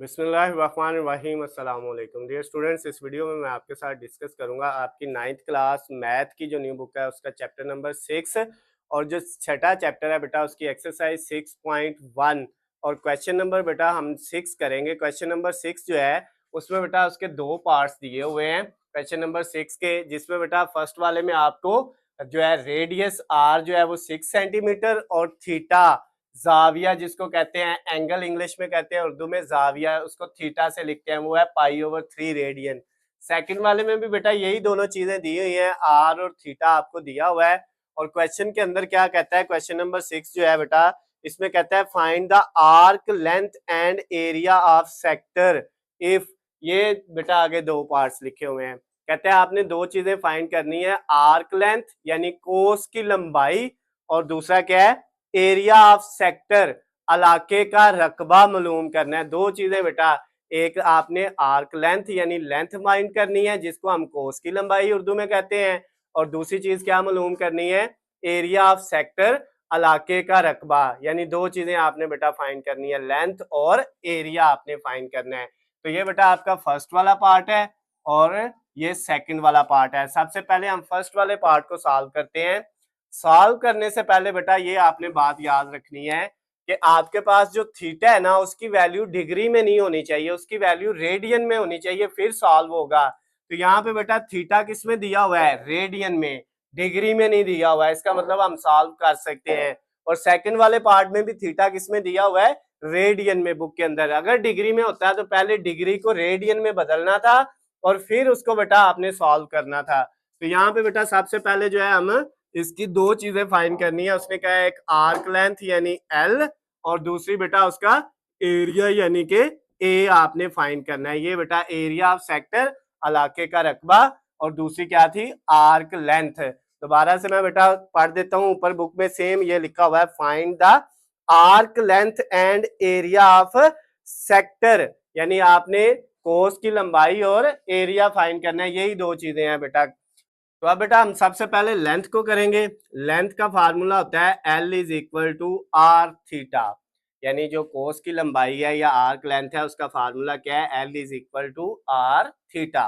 बिस्मिल्लाहिर्रहमानिर्रहीम अस्सलाम वालेकुम डियर स्टूडेंट्स। इस वीडियो में मैं आपके साथ डिस्कस करूंगा आपकी 9th क्लास मैथ की जो न्यू बुक है उसका चैप्टर नंबर 6 और जो छठा चैप्टर है बेटा उसकी एक्सरसाइज 6.1 और क्वेश्चन नंबर बेटा हम 6 करेंगे। क्वेश्चन नंबर 6 जो है उसमें बेटा उसके दो पार्ट्स दिए हुए हैं क्वेश्चन नंबर 6 के, जिसमें बेटा फर्स्ट वाले में आपको जो है रेडियस आर जो है वो 6 सेंटीमीटर और थीटा जाविया जिसको कहते हैं एंगल इंग्लिश में कहते हैं, उर्दू में जाविया उसको थीटा से लिखते हैं, वो है पाई/3 रेडियन। सेकंड वाले में भी बेटा यही दोनों चीजें दी हुई हैं, आर और थीटा आपको दिया हुआ है। और क्वेश्चन के अंदर क्या कहता है, क्वेश्चन नंबर 6 जो है बेटा इसमें कहता है find the arc length and area of sector if. ये बेटा आगे दो पार्ट्स लिखे हुए हैं, कहते हैं आपने दो चीजें फाइंड करनी है, आर्क लेंथ यानी कोस की लंबाई और दूसरा क्या है एरिया ऑफ सेक्टर इलाके का रकबा मालूम करना है। दो चीजें बेटा, एक आपने आर्क लेंथ यानी लेंथ फाइंड करनी है जिसको हम कोस की लंबाई उर्दू में कहते हैं, और दूसरी चीज क्या मालूम करनी है एरिया ऑफ सेक्टर इलाके का रकबा। यानी दो चीजें आपने बेटा फाइंड करनी है, लेंथ और एरिया आपने फाइंड करना है। तो ये बेटा आपका फर्स्ट वाला पार्ट है और ये सेकंड वाला पार्ट है। सबसे पहले हम फर्स्ट वाले पार्ट को सॉल्व करते हैं। सॉल्व करने से पहले बेटा ये आपने बात याद रखनी है कि आपके पास जो थीटा है ना उसकी वैल्यू डिग्री में नहीं होनी चाहिए, उसकी वैल्यू रेडियन में होनी चाहिए, फिर सॉल्व होगा। तो यहाँ पे बेटा थीटा किस में दिया हुआ है, रेडियन में, डिग्री में नहीं दिया हुआ है, इसका मतलब हम सॉल्व कर सकते हैं। और सेकंड वाले पार्ट में भी थीटा किस में दिया हुआ है, रेडियन में बुक के अंदर। अगर डिग्री में होता है तो पहले डिग्री को रेडियन में बदलना था और फिर उसको बेटा आपने सॉल्व करना था। तो यहाँ पे बेटा सबसे पहले जो है हम इसकी दो चीजें फाइंड करनी है। उसने कहा एक आर्क लेंथ यानी एल और दूसरी बेटा उसका एरिया यानी कि ए आपने फाइंड करना है। ये बेटा एरिया ऑफ सेक्टर इलाके का रकबा और दूसरी क्या थी आर्क लेंथ। दोबारा से मैं बेटा पढ़ देता हूं, ऊपर बुक में सेम ये लिखा हुआ है find the arc length and area of sector, यानी आपने कोस की लंबाई और एरिया फाइंड करना है, यही दो चीजें हैं बेटा। तो अब बेटा हम सबसे पहले लेंथ को करेंगे। लेंथ का फार्मूला होता है L is equal to r theta, यानी जो कोस की लंबाई है या आर्क लेंथ है उसका फार्मूला क्या है, L is equal to r theta.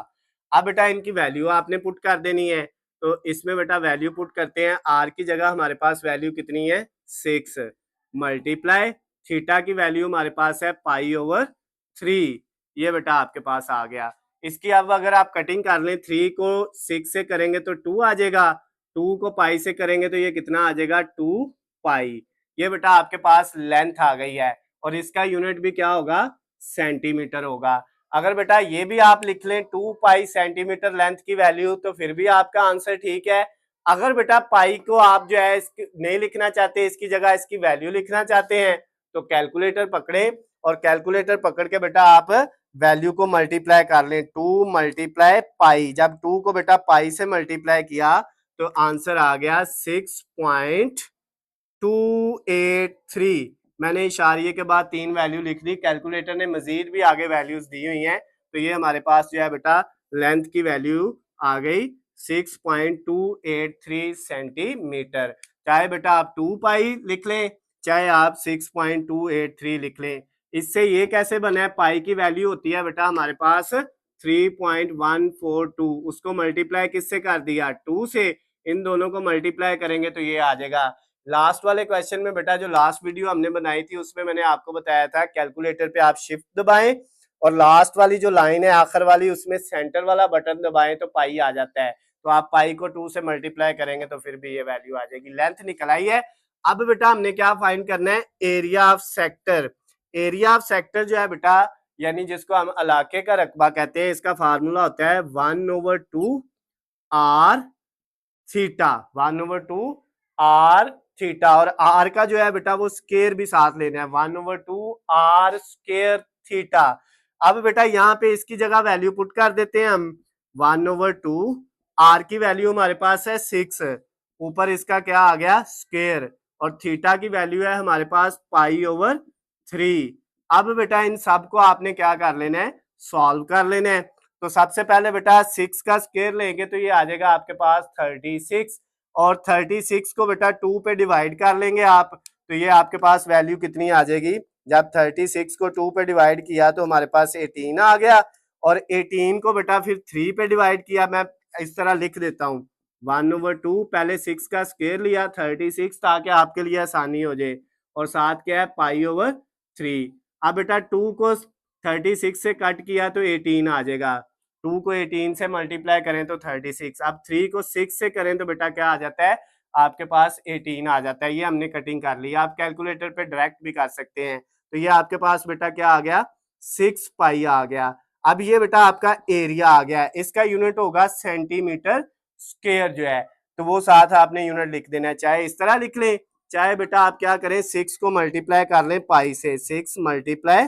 अब बेटा इनकी वैल्यू आपने पुट कर देनी है, तो इसमें बेटा वैल्यू पुट करते हैं। आर की जगह हमारे पास वैल्यू कितनी है 6 मल्टीप्लाई थीटा की वैल्यू हमारे पास है पाई/3। ये बेटा आपके पास आ गया। इसकी अब अगर आप कटिंग कर लें, 3 को 6 से करेंगे तो 2 आ जाएगा, 2 को पाई से करेंगे तो ये कितना आ जाएगा 2 पाई। ये बेटा आपके पास लेंथ आ गई है और इसका यूनिट भी क्या होगा सेंटीमीटर होगा। अगर बेटा ये भी आप लिख लें 2 पाई सेंटीमीटर लेंथ की वैल्यू तो फिर भी आपका आंसर ठीक है। अगर बेटा पाई को आप जो है नहीं लिखना चाहते, इसकी जगह इसकी वैल्यू लिखना चाहते हैं तो कैलकुलेटर पकड़े और कैलकुलेटर पकड़ के बेटा आप वैल्यू को मल्टीप्लाई कर लें, 2 मल्टीप्लाई पाई। जब 2 को बेटा पाई से मल्टीप्लाई किया तो आंसर आ गया 6.283। मैंने इशारिये के बाद 3 वैल्यू लिख दी, कैलकुलेटर ने मजीद भी आगे वैल्यूज दी हुई हैं, तो ये हमारे पास जो है बेटा लेंथ की वैल्यू आ गई 6.283 सेंटीमीटर। चाहे बेटा आप 2 पाई लिख लें चाहे आप 6.283 लिख लें। इससे ये कैसे बना है, पाई की वैल्यू होती है बेटा हमारे पास 3.142, उसको मल्टीप्लाई किससे कर दिया 2 से, इन दोनों को मल्टीप्लाई करेंगे तो ये आ जाएगा। लास्ट वाले क्वेश्चन में बेटा जो लास्ट वीडियो हमने बनाई थी उसमें मैंने आपको बताया था कैलकुलेटर पे आप शिफ्ट दबाएं और लास्ट वाली जो लाइन है आखिर वाली उसमें सेंटर वाला बटन दबाएं तो पाई आ जाता है। तो आप पाई को 2 से मल्टीप्लाई करेंगे तो फिर भी ये वैल्यू आ जाएगी। लेंथ निकल आई है। अब बेटा हमने क्या फाइंड करना है, area of sector. Area of sector जो है बेटा यानी जिसको हम इलाके का रकबा कहते हैं, इसका फार्मूला होता है 1/2 आर थीटा, 1/2 आर थीटा। और आर का जो है बेटा वो स्केयर भी साथ लेना है, 1/2 आर स्केयर थीटा। अब बेटा यहाँ पे इसकी जगह वैल्यू पुट कर देते हैं हम, 1/2 आर की वैल्यू हमारे पास है 6, ऊपर इसका क्या आ गया स्केयर, और थीटा की वैल्यू है हमारे पास पाई/3। अब बेटा इन सब को आपने क्या कर लेना है, सॉल्व कर लेना है। तो सबसे पहले बेटा 6 का स्केयर लेंगे तो ये आ जाएगा आपके पास 36, और 36 को बेटा 2 पे डिवाइड कर लेंगे आप तो ये आपके पास वैल्यू कितनी आ जाएगी जब 36 को 2 पे डिवाइड किया तो हमारे पास 18 आ गया, और 18 को बेटा फिर 3 पे डिवाइड किया, मैं इस तरह लिख देता हूँ 1/2, पहले 6 का स्क्वायर लिया 36 ताकि आपके लिए आसानी हो जाए, और साथ क्या है π/3। अब बेटा 2 को 36 से कट किया तो 18 आ जाएगा, 2 को 18 से मल्टीप्लाई करें तो 36, अब 3 को 6 से करें तो बेटा क्या आ जाता है, आपके पास 18 आ जाता है। ये हमने कटिंग कर ली, आप कैलकुलेटर पे डायरेक्ट भी कर सकते हैं। तो ये आपके पास बेटा क्या आ गया, 6 पाई आ गया। अब ये बेटा आपका एरिया आ गया, इसका यूनिट होगा सेंटीमीटर स्क्वायर जो है, तो वो साथ आपने यूनिट लिख देना है, चाहे इस तरह लिख लें, चाहे बेटा आप क्या करें 6 को मल्टीप्लाई कर लें पाई से, 6 मल्टीप्लाई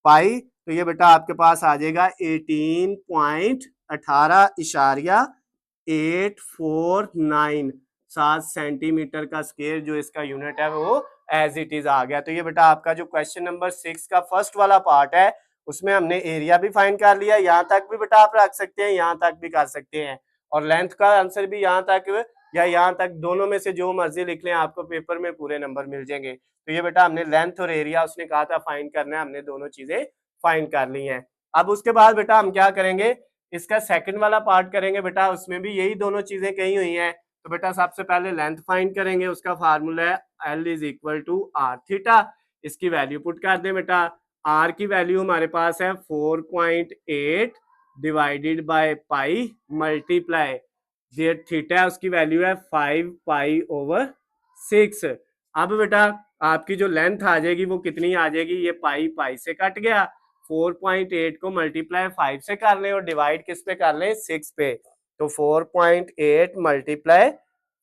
पाई, तो ये बेटा आपके पास आ जाएगा 18.18 7 सेंटीमीटर का स्क्वायर जो इसका यूनिट है वो एज इट इज आ गया। तो ये बेटा आपका जो क्वेश्चन नंबर 6 का फर्स्ट वाला पार्ट है उसमें हमने एरिया भी फाइंड कर लिया, यहाँ तक भी बेटा आप रख सकते हैं, यहाँ तक भी कर सकते हैं, और लेंथ का आंसर भी यहाँ तक या यहाँ तक, दोनों में से जो मर्जी लिख लें, आपको पेपर में पूरे नंबर मिल जाएंगे। तो ये बेटा हमने लेंथ और एरिया उसने कहा था फाइंड करना है, हमने दोनों चीजें फाइंड कर ली हैं। अब उसके बाद बेटा हम क्या करेंगे, इसका सेकंड वाला पार्ट करेंगे बेटा, उसमें भी यही दोनों चीजें कही हुई हैं। तो बेटा सबसे पहले लेंथ फाइंड करेंगे, उसका फार्मूला है L = R थीटा, इसकी वैल्यू पुट कर दें बेटा, R की वैल्यू हमारे पास है 4.8 divided by pi multiply J theta है उसकी वैल्यू है 5π/6। अब बेटा आपकी जो लेंथ आ जाएगी वो कितनी आ जाएगी, ये पाई से कट गया, 4.8 को मल्टीप्लाई 5 से कर लें और डिवाइड किस पे कर लें, 6 पे, तो 4.8 मल्टीप्लाई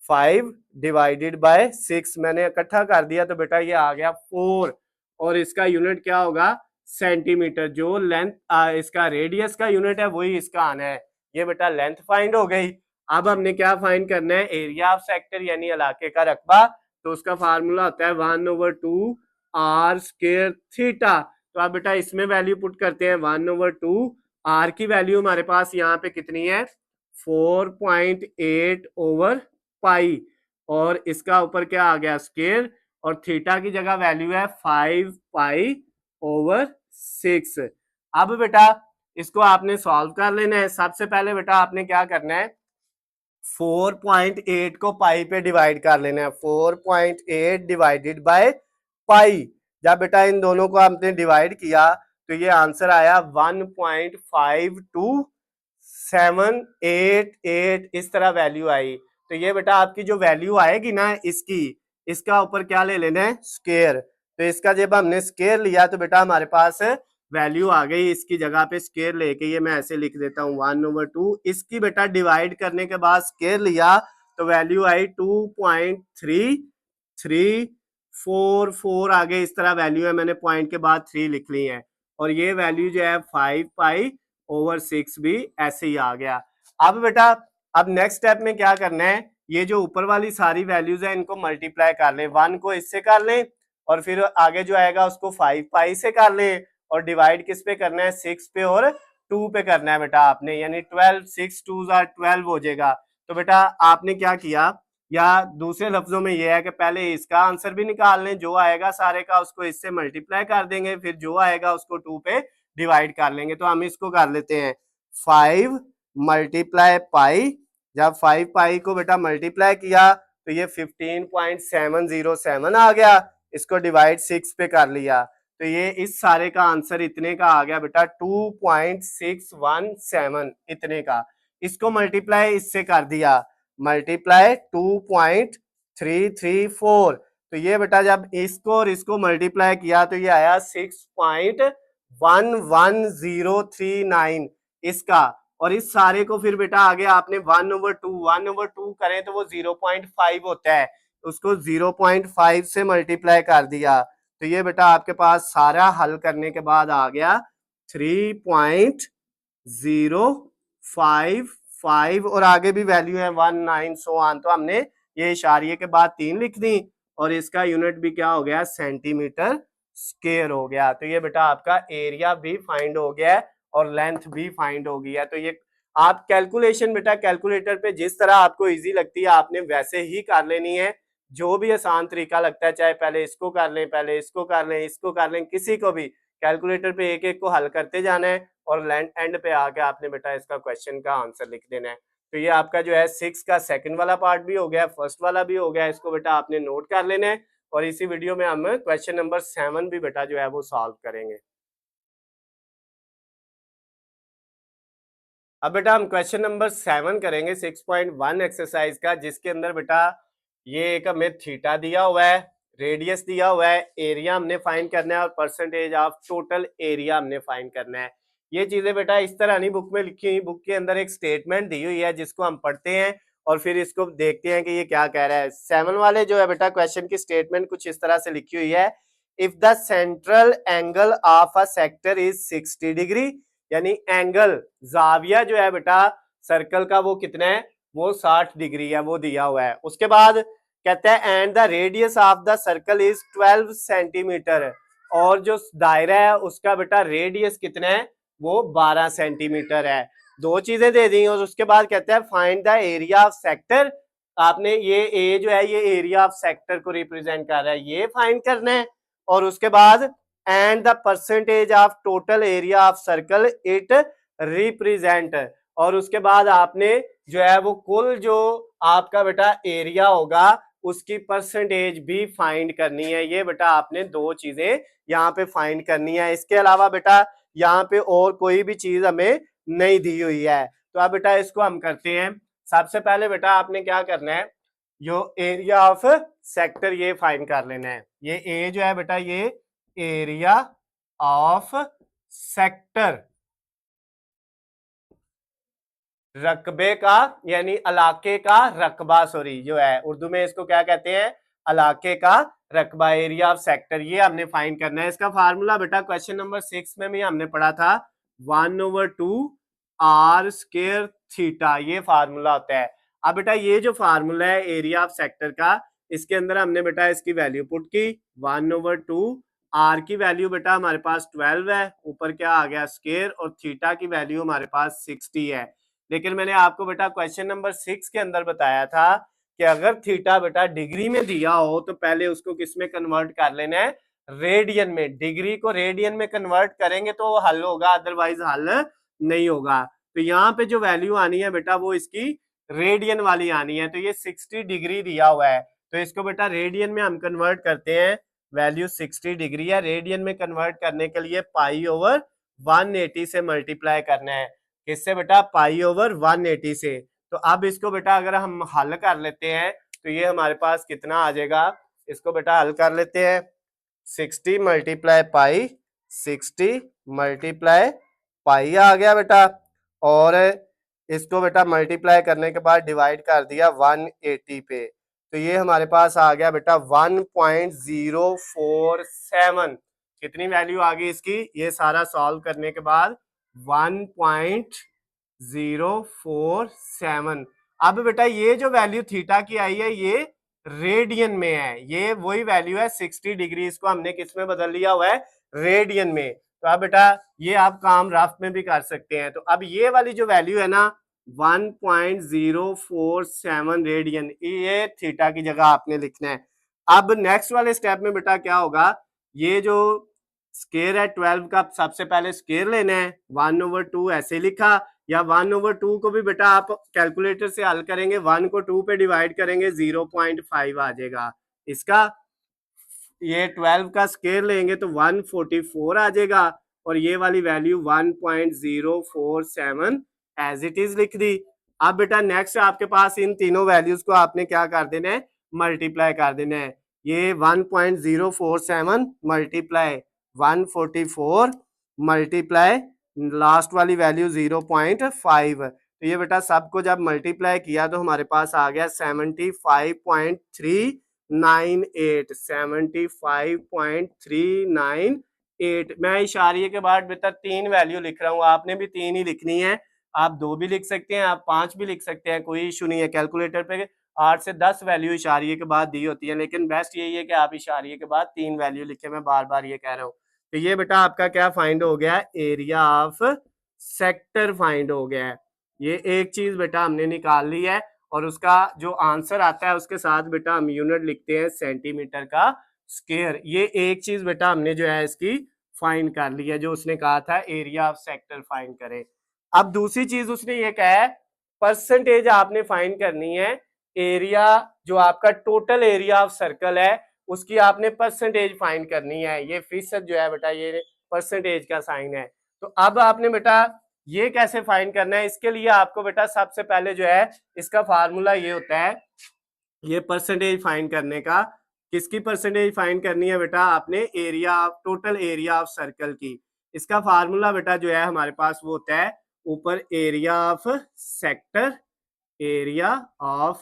5 डिवाइडेड बाय 6 मैंने इकट्ठा कर दिया, तो बेटा ये आ गया 4, और इसका यूनिट क्या होगा, सेंटीमीटर। जो लेंथ इसका रेडियस का यूनिट है वही इसका आना है। ये बेटा लेंथ फाइंड हो गई। अब हमने क्या फाइंड करना है, एरिया ऑफ सेक्टर यानी इलाके का रकबा, तो उसका फार्मूला होता है 1/2 r² थीटा। तो आप बेटा इसमें वैल्यू पुट करते हैं 1/2, r की वैल्यू हमारे पास यहाँ पे कितनी है 4.8/पाई, और इसका ऊपर क्या आ गया स्क्वायर, और थीटा की जगह वैल्यू है 5π/6। अब बेटा इसको आपने सॉल्व कर लेना है। सबसे पहले बेटा आपने क्या करना है, 4.8 को पाई पे डिवाइड कर लेना है, 4.8 डिवाइडेड बाय पाई। जब बेटा इन दोनों को आपने डिवाइड किया तो ये आंसर आया 1.52788, इस तरह वैल्यू आई। तो ये बेटा आपकी जो वैल्यू आएगी ना इसका ऊपर क्या ले लेना है, स्क्वायर। तो इसका जब हमने स्क्वायर लिया तो बेटा हमारे पास वैल्यू आ गई, इसकी जगह पे स्क्वायर लेके ये मैं ऐसे लिख देता हूँ 1/2, इसकी बेटा डिवाइड करने के बाद स्क्वायर लिया तो वैल्यू आई 2.3344 आगे इस तरह वैल्यू है, मैंने पॉइंट के बाद 3 लिख ली है, और ये वैल्यू जो है 5π/6 भी ऐसे ही आ गया। अब बेटा अब नेक्स्ट स्टेप में क्या करना है, ये जो ऊपर वाली सारी वैल्यूज है इनको मल्टीप्लाई कर लें, 1 को इससे कर लें और फिर आगे जो आएगा उसको 5π से कर लें, और डिवाइड किस पे करना है, 6 पे और 2 पे करना है बेटा आपने, यानी 12, 6 2s are 12 हो जाएगा। तो बेटा आपने क्या किया, या दूसरे लफ्जों में ये है कि पहले इसका आंसर भी निकाल लें, जो आएगा सारे का उसको इससे मल्टीप्लाई कर देंगे, फिर जो आएगा उसको 2 पे डिवाइड कर लेंगे। तो हम इसको कर लेते हैं 5 मल्टीप्लाई पाई, जब 5π को बेटा मल्टीप्लाई किया तो ये 15.707 आ गया, इसको डिवाइड 6 पे कर लिया तो ये इस सारे का आंसर इतने का आ गया बेटा 2.617 इतने का। इसको मल्टीप्लाई इससे कर दिया, मल्टीप्लाई 2.334, तो ये बेटा जब इसको और इसको मल्टीप्लाई किया तो ये आया 6.11039 इसका, और इस सारे को फिर बेटा आगे आपने 1/2 करें तो वो 0.5 होता है, उसको 0.5 से मल्टीप्लाई कर दिया, तो ये बेटा आपके पास सारा हल करने के बाद आ गया 3.055 और आगे भी वैल्यू है 19 सो ऑन। तो हमने ये इशारिये के बाद 3 लिख दी और इसका यूनिट भी क्या हो गया, सेंटीमीटर स्क्वायर हो गया। तो ये बेटा आपका एरिया भी फाइंड हो गया है और लेंथ भी फाइंड हो गई है। तो ये आप कैलकुलेशन बेटा कैलकुलेटर पे जिस तरह आपको इजी लगती है आपने वैसे ही कर लेनी है, जो भी आसान तरीका लगता है, चाहे पहले इसको कर लें, पहले इसको कर लें, इसको कर लें, किसी को भी कैलकुलेटर पे एक एक को हल करते जाना है और एंड पे आके आपने बेटा इसका क्वेश्चन का आंसर लिख देना है। तो ये आपका जो है 6 का सेकंड वाला पार्ट भी हो गया, फर्स्ट वाला भी हो गया, इसको बेटा आपने नोट कर लेना है और इसी वीडियो में हम क्वेश्चन नंबर 7 भी बेटा जो है वो सॉल्व करेंगे। अब बेटा हम क्वेश्चन नंबर 7 करेंगे 6.1 एक्सरसाइज का, जिसके अंदर बेटा ये एक हमें थीटा दिया हुआ है, रेडियस दिया हुआ है, एरिया हमने फाइंड करना है और परसेंटेज ऑफ टोटल एरिया हमने फाइंड करना है। ये चीजें बेटा इस तरह नहीं बुक में लिखी हुई, बुक के अंदर एक स्टेटमेंट दी हुई है जिसको हम पढ़ते हैं और फिर इसको देखते हैं कि ये क्या कह रहा है। 7 वाले जो है बेटा क्वेश्चन की स्टेटमेंट कुछ इस तरह से लिखी हुई है, if the central angle of a sector is 60 degree, यानी एंगल जाविया जो है बेटा सर्कल का वो कितना है, वो 60 डिग्री है, वो दिया हुआ है। उसके बाद कहता है and the radius of the circle is 12 centimetre, और जो दायरा है उसका बेटा रेडियस कितना है, वो 12 सेंटीमीटर है। दो चीजें दे दी और उसके बाद कहता है find the area of sector, आपने ये ए जो है ये एरिया ऑफ सेक्टर को रिप्रेजेंट कर रहा है, ये फाइंड करना है। और उसके बाद and the percentage of total area of circle it represent, और उसके बाद आपने जो है वो कुल जो आपका बेटा एरिया होगा उसकी परसेंटेज भी फाइंड करनी है। ये बेटा आपने दो चीजें यहाँ पे फाइंड करनी है, इसके अलावा बेटा यहाँ पे और कोई भी चीज हमें नहीं दी हुई है। तो अब बेटा इसको हम करते हैं। सबसे पहले बेटा आपने क्या करना है, जो एरिया ऑफ सेक्टर ये फाइंड कर लेना है। ये ए जो है बेटा ये एरिया ऑफ सेक्टर, रकबे का यानी इलाके का रकबा, सॉरी जो है उर्दू में इसको क्या कहते हैं, इलाके का रकबा, एरिया ऑफ सेक्टर, ये हमने फाइंड करना है। इसका फार्मूला बेटा क्वेश्चन नंबर 6 में भी हमने पढ़ा था, 1/2 आर स्क्वायर थीटा, ये फार्मूला होता है। अब बेटा ये जो फार्मूला है एरिया ऑफ सेक्टर का, इसके अंदर हमने बेटा इसकी वैल्यू पुट की, 1/2 आर की वैल्यू बेटा हमारे पास 12 है, ऊपर क्या आ गया स्क्वायर, और थीटा की वैल्यू हमारे पास 60 है। लेकिन मैंने आपको बेटा क्वेश्चन नंबर 6 के अंदर बताया था कि अगर थीटा बेटा डिग्री में दिया हो तो पहले उसको किस में कन्वर्ट कर लेना है, रेडियन में। डिग्री को रेडियन में कन्वर्ट करेंगे तो वो हल होगा, अदरवाइज हल नहीं होगा। तो यहाँ पे जो वैल्यू आनी है बेटा वो इसकी रेडियन वाली आनी है। तो ये 60 डिग्री दिया हुआ है, तो इसको बेटा रेडियन में हम कन्वर्ट करते हैं, वैल्यू 60 डिग्री है, रेडियन में कन्वर्ट करने के लिए पाई ओवर 180 से मल्टीप्लाई करना है। किससे बेटा, पाई ओवर 180 से। तो अब इसको बेटा अगर हम हल कर लेते हैं तो ये हमारे पास कितना आ जाएगा, इसको बेटा हल कर लेते हैं, 60 मल्टीप्लाई पाई, 60 मल्टीप्लाई पाई आ गया बेटा, और इसको बेटा मल्टीप्लाई करने के बाद डिवाइड कर दिया 180 पे, तो ये हमारे पास आ गया बेटा 1.047। कितनी वैल्यू आ गई इसकी, ये सारा सॉल्व करने के बाद 1.047। अब बेटा ये जो वैल्यू थीटा की आई है ये रेडियन में है, ये वही वैल्यू है 60 डिग्री, इसको हमने किस में बदल लिया हुआ है, रेडियन में। तो अब बेटा ये आप काम रफ में भी कर सकते हैं। तो अब ये वाली जो वैल्यू है ना 1.047 रेडियन, ये थीटा की जगह आपने लिखना है। अब नेक्स्ट वाले स्टेप में बेटा क्या होगा, ये जो स्केयर है 12 का, सबसे पहले स्केयर लेना है, 1/2 ऐसे लिखा, या 1/2 को भी बेटा आप कैलकुलेटर से हल करेंगे, 1 को 2 पे डिवाइड करेंगे 0.5 आ जाएगा इसका। ये 12 का स्केयर लेंगे तो 144 आ जाएगा, और ये वाली वैल्यू 1.047 एज इट इज लिख दी। अब बेटा नेक्स्ट आपके पास इन तीनों वैल्यूज को आपने क्या कर देना है, मल्टीप्लाई कर देना है। ये 1.047 मल्टीप्लाई 144 मल्टीप्लाई लास्ट वाली वैल्यू 0.5, तो ये बेटा सबको जब मल्टीप्लाई किया तो हमारे पास आ गया 75.398, 75.398। मैं इशारे के बाद बेटा 3 वैल्यू लिख रहा हूँ, आपने भी 3 ही लिखनी है, आप 2 भी लिख सकते हैं, आप 5 भी लिख सकते हैं, कोई इशू नहीं है। कैलकुलेटर पे 8 से 10 वैल्यू इशारे के बाद दी होती है, लेकिन बेस्ट यही है कि आप इशारे के बाद 3 वैल्यू लिखे, मैं बार बार ये कह रहा हूँ। तो ये बेटा आपका क्या फाइंड हो गया, एरिया ऑफ सेक्टर फाइंड हो गया है। ये एक चीज बेटा हमने निकाल ली है। और उसका जो आंसर आता है उसके साथ बेटा हम यूनिट लिखते हैं सेंटीमीटर का स्क्वायर। ये एक चीज बेटा हमने जो है इसकी फाइंड कर ली है, जो उसने कहा था एरिया ऑफ सेक्टर फाइंड करें। अब दूसरी चीज उसने ये कहा है परसेंटेज आपने फाइंड करनी है, एरिया जो आपका टोटल एरिया ऑफ सर्कल है उसकी आपने परसेंटेज फाइंड करनी है। ये फीसद जो है बेटा ये परसेंटेज का साइन है। तो अब आपने बेटा ये कैसे फाइंड करना है, इसके लिए आपको बेटा सबसे पहले जो है इसका फार्मूला ये होता है, ये परसेंटेज फाइंड करने का। किसकी परसेंटेज फाइंड करनी है बेटा, आपने area of total area of circle की। इसका फार्मूला बेटा जो है हमारे पास वो होता है ऊपर area of sector, area of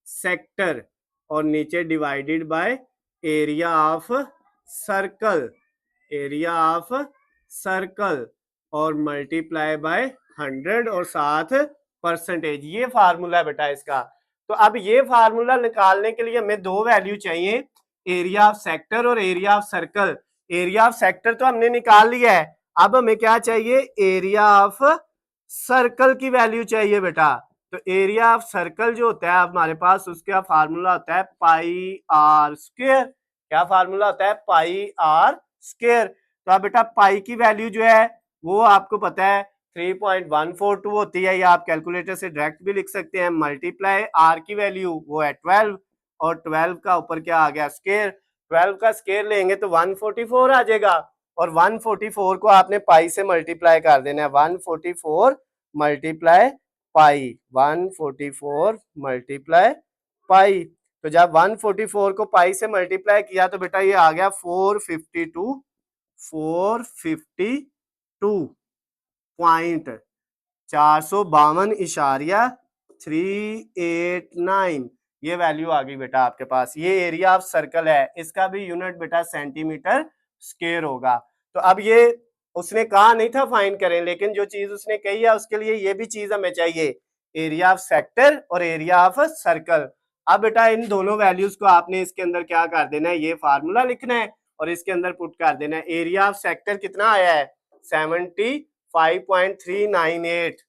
sector, और नीचे divided by area of circle, area of circle, और मल्टीप्लाई बाय 100 और साथ परसेंटेज। ये फार्मूला बेटा इसका। तो अब ये फार्मूला निकालने के लिए हमें दो वैल्यू चाहिए, एरिया ऑफ सेक्टर और area of circle. Area of sector तो हमने निकाल लिया है, अब हमें क्या चाहिए, एरिया ऑफ सर्कल की वैल्यू चाहिए बेटा। तो एरिया ऑफ सर्कल जो होता है हमारे पास उसका फार्मूला होता है पाई आर स्क्वायर। क्या फार्मूला होता है, पाई आर स्क्वायर। तो अब बेटा पाई की वैल्यू जो है वो आपको पता है 3.142 होती है, या आप कैलकुलेटर से डायरेक्ट भी लिख सकते हैं। मल्टीप्लाई आर की वैल्यू वो है 12, और 12 का ऊपर क्या आ गया, स्क्वायर। 12 का स्क्वायर लेंगे तो 144 आ जाएगा, और 144 को आपने पाई से मल्टीप्लाई कर देना है। 144 मल्टीप्लाई पाई, 144 मल्टीप्लाई पाई। तो जब 144 को पाई से मल्टीप्लाई किया तो बेटा ये आ गया 452, 452.389 ये वैल्यू आ गई बेटा आपके पास। ये एरिया ऑफ सर्कल है, इसका भी यूनिट बेटा सेंटीमीटर स्क्वायर होगा। तो अब ये उसने कहा नहीं था फाइंड करें, लेकिन जो चीज उसने कही है उसके लिए ये भी चीज हमें चाहिए, एरिया ऑफ सेक्टर और एरिया ऑफ सर्कल। अब बेटा इन दोनों वैल्यूज को आपने इसके अंदर क्या कर देना है, ये फार्मूला लिखना है और इसके अंदर पुट कर देना है। एरिया ऑफ सेक्टर कितना आया है, 75.398,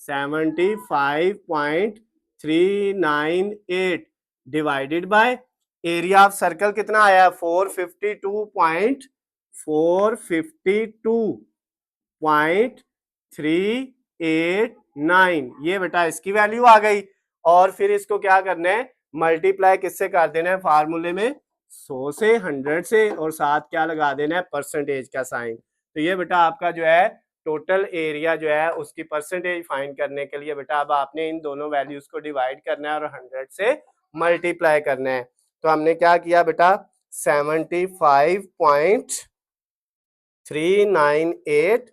75.398 divided by area of circle कितना आया है, 452.452.389, ये बेटा इसकी वैल्यू आ गई। और फिर इसको क्या करना है, मल्टीप्लाई किससे कर देना है, फार्मूले में 100 से 100 से, और साथ क्या लगा देना है, परसेंटेज का साइन। तो ये बेटा आपका जो है टोटल एरिया जो है उसकी परसेंटेज फाइंड करने के लिए बेटा अब आपने इन दोनों वैल्यूज को डिवाइड करना है और 100 से मल्टीप्लाई करना है। तो हमने क्या किया बेटा, 75.398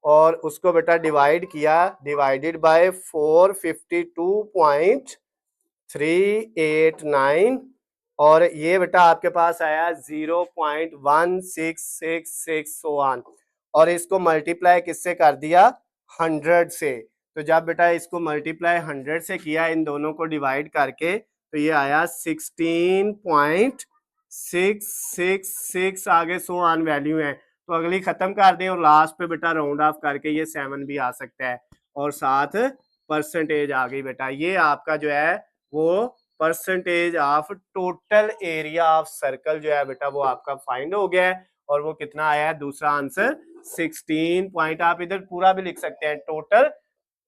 और उसको बेटा डिवाइड किया, डिवाइडेड बाय 452.389, और ये बेटा आपके पास आया 0.1666 और इसको मल्टीप्लाई किससे कर दिया, 100 से। तो जब बेटा इसको मल्टीप्लाई 100 से किया, इन दोनों को डिवाइड करके, तो ये आया 16.666, आगे 100 वैल्यू है तो अगली खत्म कर दें, और लास्ट पे बेटा राउंड ऑफ करके ये 7 भी आ सकता है, और साथ परसेंटेज आ गई बेटा। ये आपका जो है वो percentage of total area of circle जो है बेटा वो आपका फाइंड हो गया है, और वो कितना आया है, दूसरा आंसर 16 पॉइंट, आप इधर पूरा भी लिख सकते हैं, total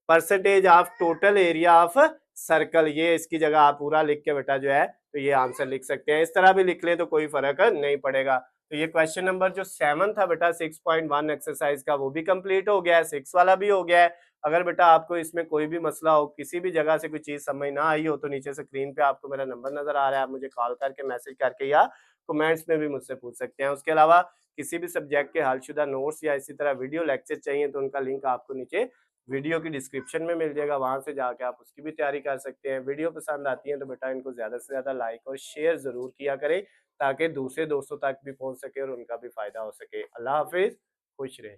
percentage of total area of circle, ये इसकी जगह आप पूरा लिख के बेटा जो है तो ये आंसर लिख सकते हैं। इस तरह भी लिख ले तो कोई फर्क नहीं पड़ेगा। तो ये क्वेश्चन नंबर जो 7 था बेटा 6.1 एक्सरसाइज का वो भी कंप्लीट हो गया है, 6 वाला भी हो गया है। अगर बेटा आपको इसमें कोई भी मसला हो, किसी भी जगह से कोई चीज समझ ना आई हो, तो नीचे स्क्रीन पे आपको मेरा नंबर नजर आ रहा है, आप मुझे कॉल करके, मैसेज करके या कमेंट्स में भी मुझसे पूछ सकते हैं। उसके अलावा किसी भी सब्जेक्ट के हलशुदा नोट्स या इसी तरह वीडियो लेक्चर चाहिए तो उनका लिंक आपको नीचे वीडियो की डिस्क्रिप्शन में मिल जाएगा, वहां से जाके आप उसकी भी तैयारी कर सकते हैं। वीडियो पसंद आती है तो बेटा इनको ज्यादा से ज्यादा लाइक और शेयर जरूर किया करें, ताकि दूसरे दोस्तों तक भी पहुंच सके और उनका भी फायदा हो सके। अल्लाह हाफिज, खुश रहे।